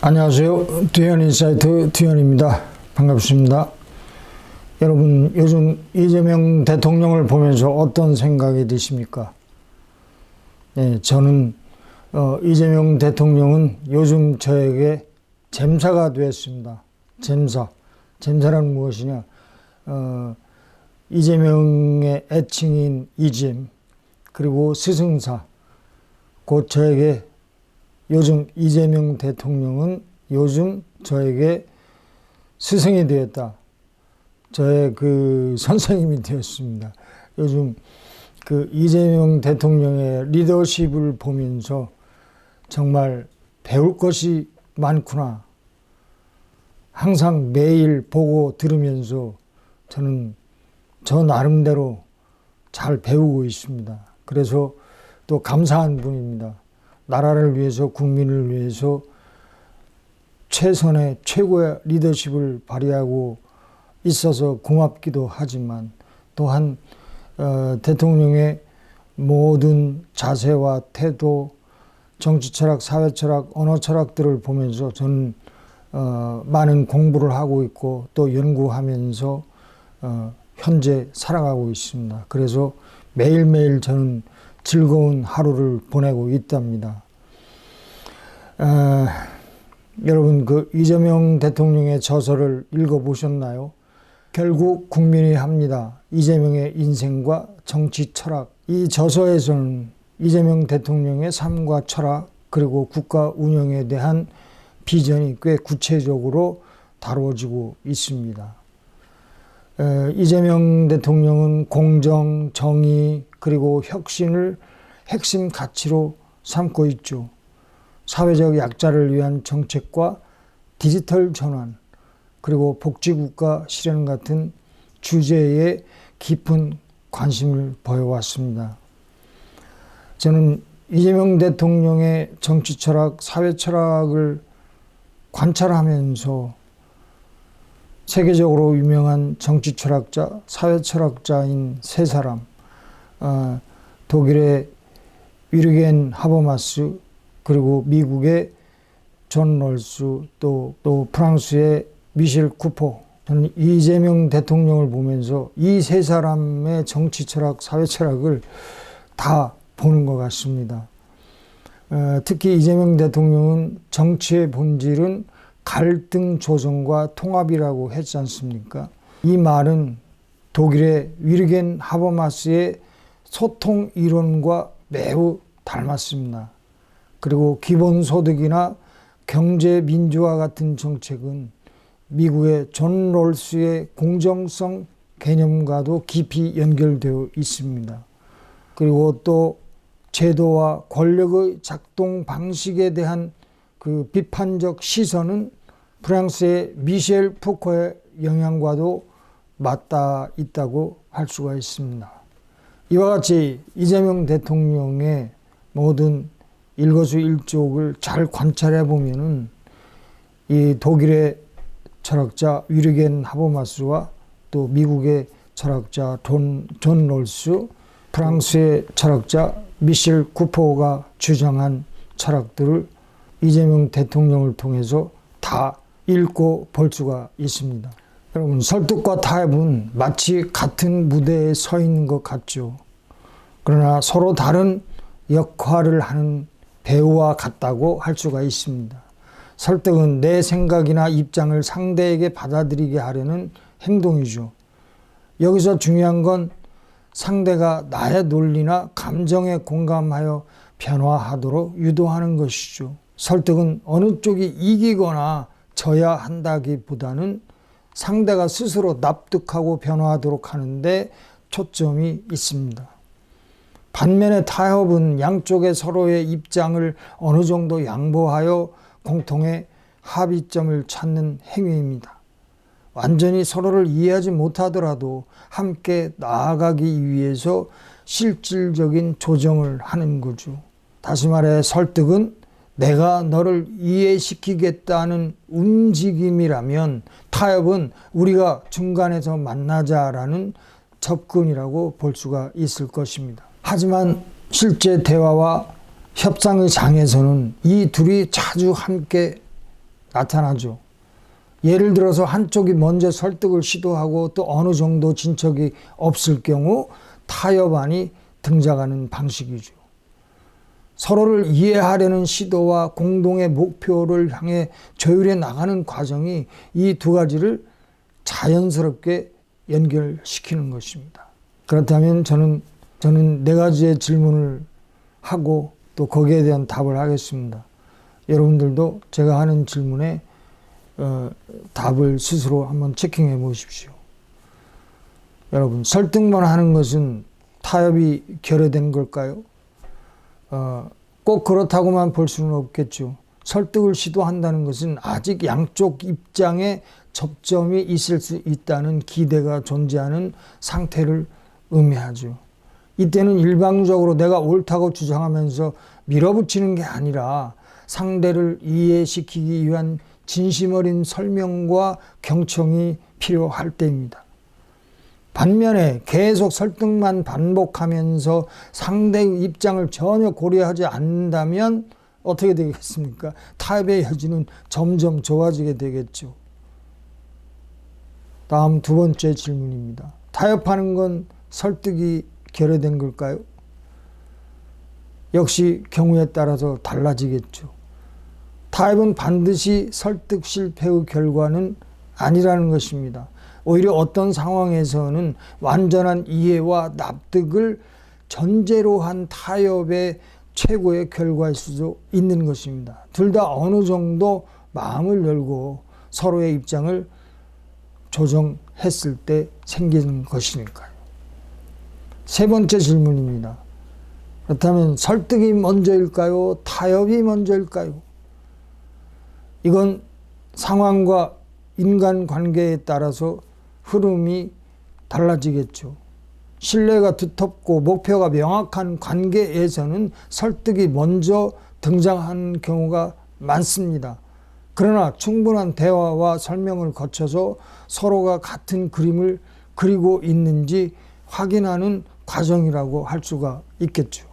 안녕하세요. 두현인사이트 두현입니다. 반갑습니다. 여러분, 요즘 이재명 대통령을 보면서 어떤 생각이 드십니까? 네, 저는 이재명 대통령은 요즘 저에게 잼사가 되었습니다. 잼사란 무엇이냐? 이재명의 애칭인 이잼, 그리고 스승사, 곧 저에게 요즘 이재명 대통령은 요즘 저에게 스승이 되었다. 저의 그 선생님이 되었습니다. 요즘 그 이재명 대통령의 리더십을 보면서 정말 배울 것이 많구나. 항상 매일 보고 들으면서 저는 저 나름대로 잘 배우고 있습니다. 그래서 또 감사한 분입니다. 나라를 위해서, 국민을 위해서 최선의 최고의 리더십을 발휘하고 있어서 고맙기도 하지만, 또한 대통령의 모든 자세와 태도, 정치 철학, 사회 철학, 언어 철학들을 보면서 저는 많은 공부를 하고 있고 또 연구하면서 현재 살아가고 있습니다. 그래서 매일매일 저는 즐거운 하루를 보내고 있답니다. 여러분, 그 이재명 대통령의 저서를 읽어보셨나요? 결국 국민이 합니다. 이재명의 인생과 정치 철학. 이 저서에서는 이재명 대통령의 삶과 철학, 그리고 국가 운영에 대한 비전이 꽤 구체적으로 다루어지고 있습니다. 이재명 대통령은 공정, 정의, 그리고 혁신을 핵심 가치로 삼고 있죠. 사회적 약자를 위한 정책과 디지털 전환, 그리고 복지국가 실현 같은 주제에 깊은 관심을 보여왔습니다. 저는 이재명 대통령의 정치 철학, 사회 철학을 관찰하면서 세계적으로 유명한 정치 철학자, 사회 철학자인 세 사람, 독일의 위르겐 하버마스, 그리고 미국의 존 롤스, 또 프랑스의 미셸 쿠퍼, 저는 이재명 대통령을 보면서 이 세 사람의 정치 철학, 사회 철학을 다 보는 것 같습니다. 특히 이재명 대통령은 정치의 본질은 갈등 조정과 통합이라고 했지 않습니까? 이 말은 독일의 위르겐 하버마스의 소통 이론과 매우 닮았습니다. 그리고 기본소득이나 경제민주화 같은 정책은 미국의 존 롤스의 공정성 개념과도 깊이 연결되어 있습니다. 그리고 또 제도와 권력의 작동 방식에 대한 그 비판적 시선은 프랑스의 미셸 푸코의 영향과도 맞닿아 있다고 할 수가 있습니다. 이와 같이 이재명 대통령의 모든 일거수일투족을 잘 관찰해 보면은 이 독일의 철학자 위르겐 하버마스와 또 미국의 철학자 존 롤스, 프랑스의 철학자 미셸 쿠퍼가 주장한 철학들을 이재명 대통령을 통해서 다 읽고 볼 수가 있습니다. 여러분, 설득과 타협은 마치 같은 무대에 서 있는 것 같죠. 그러나 서로 다른 역할을 하는 배우와 같다고 할 수가 있습니다. 설득은 내 생각이나 입장을 상대에게 받아들이게 하려는 행동이죠. 여기서 중요한 건 상대가 나의 논리나 감정에 공감하여 변화하도록 유도하는 것이죠. 설득은 어느 쪽이 이기거나 져야 한다기보다는 상대가 스스로 납득하고 변화하도록 하는데 초점이 있습니다. 반면에 타협은 양쪽의 서로의 입장을 어느 정도 양보하여 공통의 합의점을 찾는 행위입니다. 완전히 서로를 이해하지 못하더라도 함께 나아가기 위해서 실질적인 조정을 하는 거죠. 다시 말해, 설득은 내가 너를 이해시키겠다는 움직임이라면, 타협은 우리가 중간에서 만나자라는 접근이라고 볼 수가 있을 것입니다. 하지만 실제 대화와 협상의 장에서는 이 둘이 자주 함께 나타나죠. 예를 들어서 한쪽이 먼저 설득을 시도하고 또 어느 정도 진척이 없을 경우 타협안이 등장하는 방식이죠. 서로를 이해하려는 시도와 공동의 목표를 향해 조율해 나가는 과정이 이 두 가지를 자연스럽게 연결시키는 것입니다. 그렇다면 저는 네 가지의 질문을 하고 또 거기에 대한 답을 하겠습니다. 여러분들도 제가 하는 질문에 답을 스스로 한번 체킹해 보십시오. 여러분, 설득만 하는 것은 타협이 결여된 걸까요? 꼭 그렇다고만 볼 수는 없겠죠. 설득을 시도한다는 것은 아직 양쪽 입장에 접점이 있을 수 있다는 기대가 존재하는 상태를 의미하죠. 이때는 일방적으로 내가 옳다고 주장하면서 밀어붙이는 게 아니라 상대를 이해시키기 위한 진심 어린 설명과 경청이 필요할 때입니다. 반면에 계속 설득만 반복하면서 상대의 입장을 전혀 고려하지 않는다면 어떻게 되겠습니까? 타협의 여지는 점점 좁아지게 되겠죠. 다음 두 번째 질문입니다. 타협하는 건 설득이 결여된 걸까요? 역시 경우에 따라서 달라지겠죠. 타협은 반드시 설득 실패의 결과는 아니라는 것입니다. 오히려 어떤 상황에서는 완전한 이해와 납득을 전제로 한 타협의 최고의 결과일 수도 있는 것입니다. 둘 다 어느 정도 마음을 열고 서로의 입장을 조정했을 때 생기는 것이니까요. 세 번째 질문입니다. 그렇다면 설득이 먼저일까요? 타협이 먼저일까요? 이건 상황과 인간관계에 따라서 흐름이 달라지겠죠. 신뢰가 두텁고 목표가 명확한 관계에서는 설득이 먼저 등장하는 경우가 많습니다. 그러나 충분한 대화와 설명을 거쳐서 서로가 같은 그림을 그리고 있는지 확인하는 과정이라고 할 수가 있겠죠.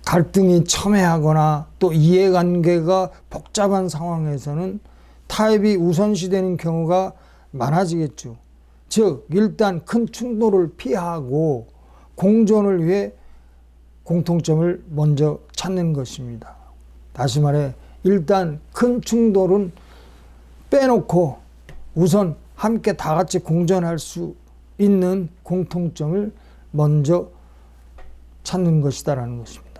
갈등이 첨예하거나 또 이해관계가 복잡한 상황에서는 타협이 우선시되는 경우가 많아지겠죠. 즉 일단 큰 충돌을 피하고 공존을 위해 공통점을 먼저 찾는 것입니다. 다시 말해 일단 큰 충돌은 빼놓고 우선 함께 다 같이 공존할 수 있는 공통점을 먼저 찾는 것이다라는 것입니다.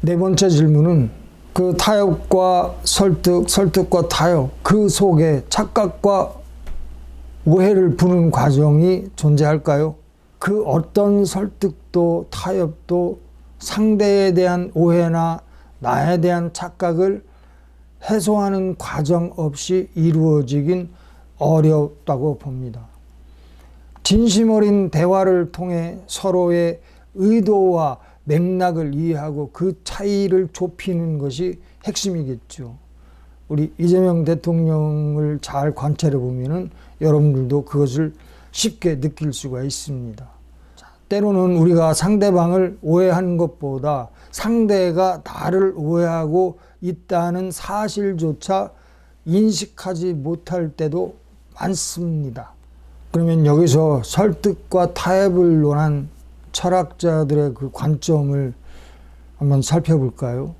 네 번째 질문은 그 타협과 설득과 타협, 그 속에 착각과 오해를 부는 과정이 존재할까요? 그 어떤 설득도 타협도 상대에 대한 오해나 나에 대한 착각을 해소하는 과정 없이 이루어지긴 어렵다고 봅니다. 진심 어린 대화를 통해 서로의 의도와 맥락을 이해하고 그 차이를 좁히는 것이 핵심이겠죠. 우리 이재명 대통령을 잘 관찰해 보면은 여러분들도 그것을 쉽게 느낄 수가 있습니다. 때로는 우리가 상대방을 오해하는 것보다 상대가 나를 오해하고 있다는 사실조차 인식하지 못할 때도 많습니다. 그러면 여기서 설득과 타협을 논한 철학자들의 그 관점을 한번 살펴볼까요?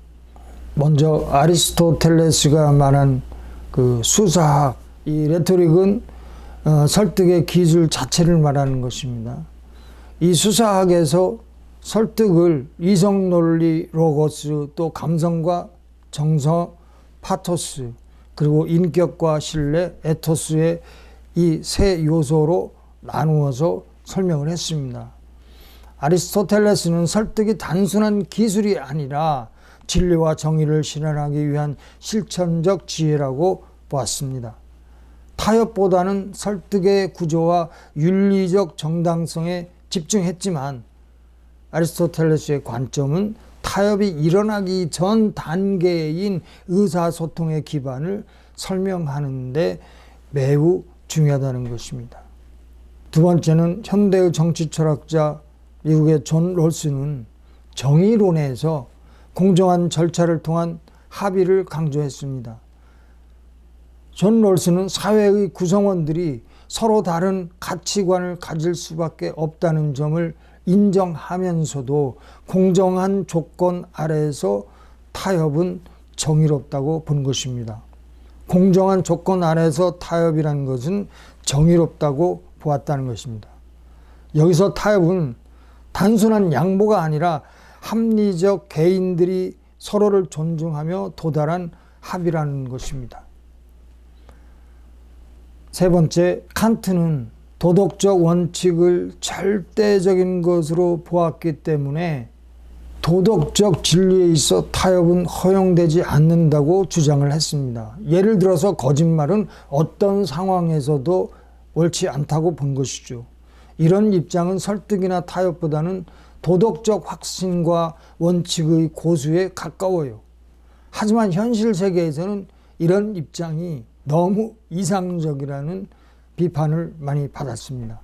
먼저 아리스토텔레스가 말한 그 수사학, 이 레토릭은 설득의 기술 자체를 말하는 것입니다. 이 수사학에서 설득을 이성 논리, 로고스, 또 감성과 정서, 파토스, 그리고 인격과 신뢰, 에토스의 이 세 요소로 나누어서 설명을 했습니다. 아리스토텔레스는 설득이 단순한 기술이 아니라 진리와 정의를 실현하기 위한 실천적 지혜라고 보았습니다. 타협보다는 설득의 구조와 윤리적 정당성에 집중했지만 아리스토텔레스의 관점은 타협이 일어나기 전 단계인 의사소통의 기반을 설명하는 데 매우 중요하다는 것입니다. 두 번째는 현대의 정치 철학자 미국의 존 롤스는 정의론에서 공정한 절차를 통한 합의를 강조했습니다. 존 롤스는 사회의 구성원들이 서로 다른 가치관을 가질 수밖에 없다는 점을 인정하면서도 공정한 조건 아래에서 타협은 정의롭다고 본 것입니다. 공정한 조건 아래에서 타협이라는 것은 정의롭다고 보았다는 것입니다. 여기서 타협은 단순한 양보가 아니라 합리적 개인들이 서로를 존중하며 도달한 합의라는 것입니다. 세 번째, 칸트는 도덕적 원칙을 절대적인 것으로 보았기 때문에 도덕적 진리에 있어 타협은 허용되지 않는다고 주장을 했습니다. 예를 들어서 거짓말은 어떤 상황에서도 옳지 않다고 본 것이죠. 이런 입장은 설득이나 타협보다는 도덕적 확신과 원칙의 고수에 가까워요. 하지만 현실 세계에서는 이런 입장이 너무 이상적이라는 비판을 많이 받았습니다.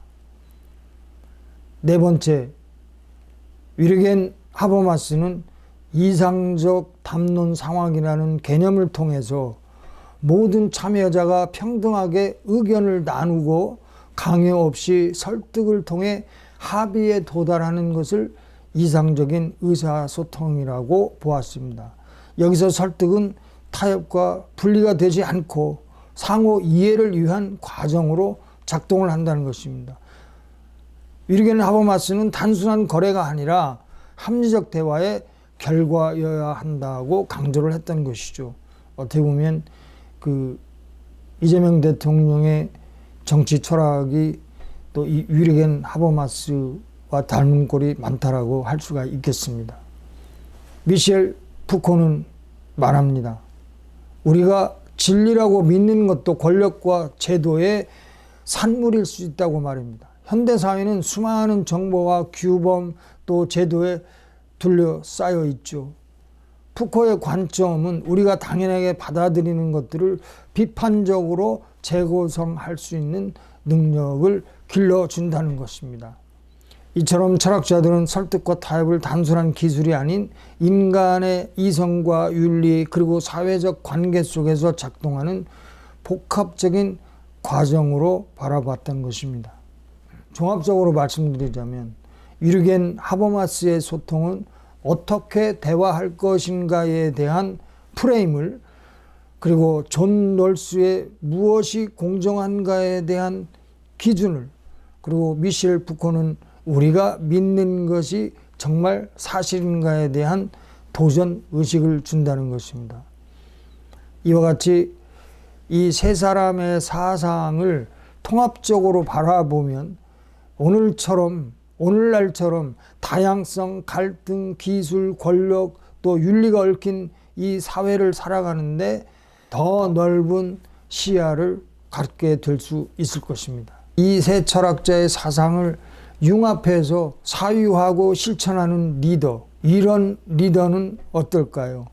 네 번째, 위르겐 하버마스는 이상적 담론 상황이라는 개념을 통해서 모든 참여자가 평등하게 의견을 나누고 강요 없이 설득을 통해 합의에 도달하는 것을 이상적인 의사소통이라고 보았습니다. 여기서 설득은 타협과 분리가 되지 않고 상호 이해를 위한 과정으로 작동을 한다는 것입니다. 위르겐 하버마스는 단순한 거래가 아니라 합리적 대화의 결과여야 한다고 강조를 했던 것이죠. 어떻게 보면 이재명 대통령의 정치 철학이 또 이 위르겐 하버마스와 닮은 꼴이 많다라고 할 수가 있겠습니다. 미셸 푸코는 말합니다. 우리가 진리라고 믿는 것도 권력과 제도의 산물일 수 있다고 말입니다. 현대사회는 수많은 정보와 규범 또 제도에 둘러싸여 있죠. 푸코의 관점은 우리가 당연하게 받아들이는 것들을 비판적으로 재구성할 수 있는 능력을 길러준다는 것입니다. 이처럼 철학자들은 설득과 타협을 단순한 기술이 아닌 인간의 이성과 윤리 그리고 사회적 관계 속에서 작동하는 복합적인 과정으로 바라봤던 것입니다. 종합적으로 말씀드리자면 위르겐 하버마스의 소통은 어떻게 대화할 것인가에 대한 프레임을, 그리고 존 롤스의 무엇이 공정한가에 대한 기준을, 그리고 미셸 푸코는 우리가 믿는 것이 정말 사실인가에 대한 도전 의식을 준다는 것입니다. 이와 같이 이 세 사람의 사상을 통합적으로 바라보면 오늘날처럼 다양성, 갈등, 기술, 권력 또 윤리가 얽힌 이 사회를 살아가는데 더 넓은 시야를 갖게 될 수 있을 것입니다. 이 세 철학자의 사상을 융합해서 사유하고 실천하는 리더, 이런 리더는 어떨까요?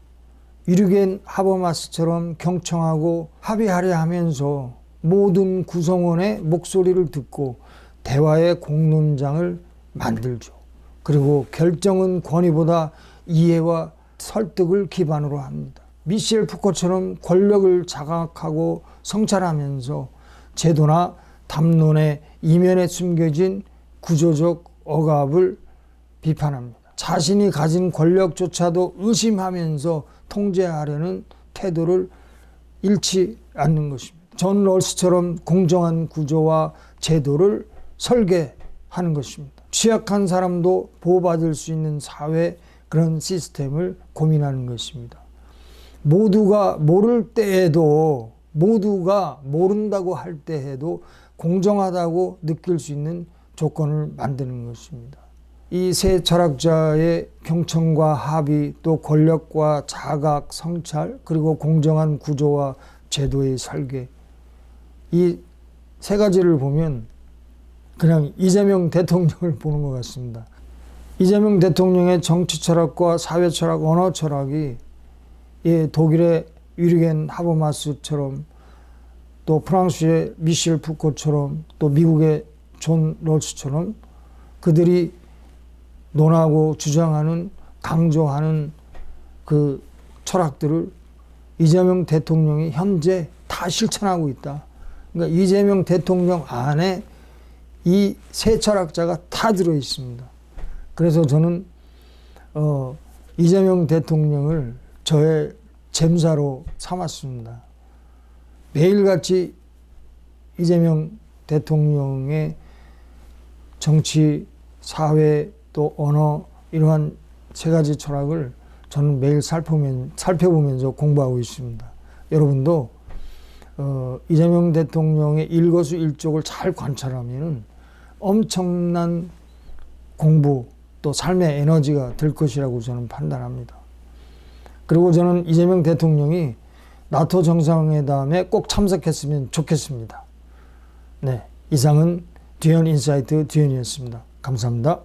위르겐 하버마스처럼 경청하고 합의하려 하면서 모든 구성원의 목소리를 듣고 대화의 공론장을 만들죠. 그리고 결정은 권위보다 이해와 설득을 기반으로 합니다. 미셸 푸코처럼 권력을 장악하고 성찰하면서 제도나 담론의 이면에 숨겨진 구조적 억압을 비판합니다. 자신이 가진 권력조차도 의심하면서 통제하려는 태도를 잃지 않는 것입니다. 존 롤스처럼 공정한 구조와 제도를 설계하는 것입니다. 취약한 사람도 보호받을 수 있는 사회, 그런 시스템을 고민하는 것입니다. 모두가 모를 때에도, 모두가 모른다고 할 때에도 공정하다고 느낄 수 있는 조건을 만드는 것입니다. 이 세 철학자의 경청과 합의, 또 권력과 자각, 성찰, 그리고 공정한 구조와 제도의 설계, 이 세 가지를 보면 그냥 이재명 대통령을 보는 것 같습니다. 이재명 대통령의 정치 철학과 사회 철학, 언어 철학이 독일의 위르겐 하버마스처럼, 또 프랑스의 미셸 푸코처럼, 또 미국의 존 롤스처럼 그들이 논하고 주장하는, 강조하는 그 철학들을 이재명 대통령이 현재 다 실천하고 있다. 그러니까 이재명 대통령 안에 이 세 철학자가 다 들어 있습니다. 그래서 저는 이재명 대통령을 저의 잼사로 삼았습니다. 매일같이 이재명 대통령의 정치, 사회, 또 언어 이러한 세 가지 철학을 저는 매일 살펴보면서 공부하고 있습니다. 여러분도 이재명 대통령의 일거수일투족을 잘 관찰하면 엄청난 공부 또 삶의 에너지가 될 것이라고 저는 판단합니다. 그리고 저는 이재명 대통령이 나토 정상회담에 꼭 참석했으면 좋겠습니다. 네, 이상은 뒤현 인사이트 뒤현이었습니다. 감사합니다.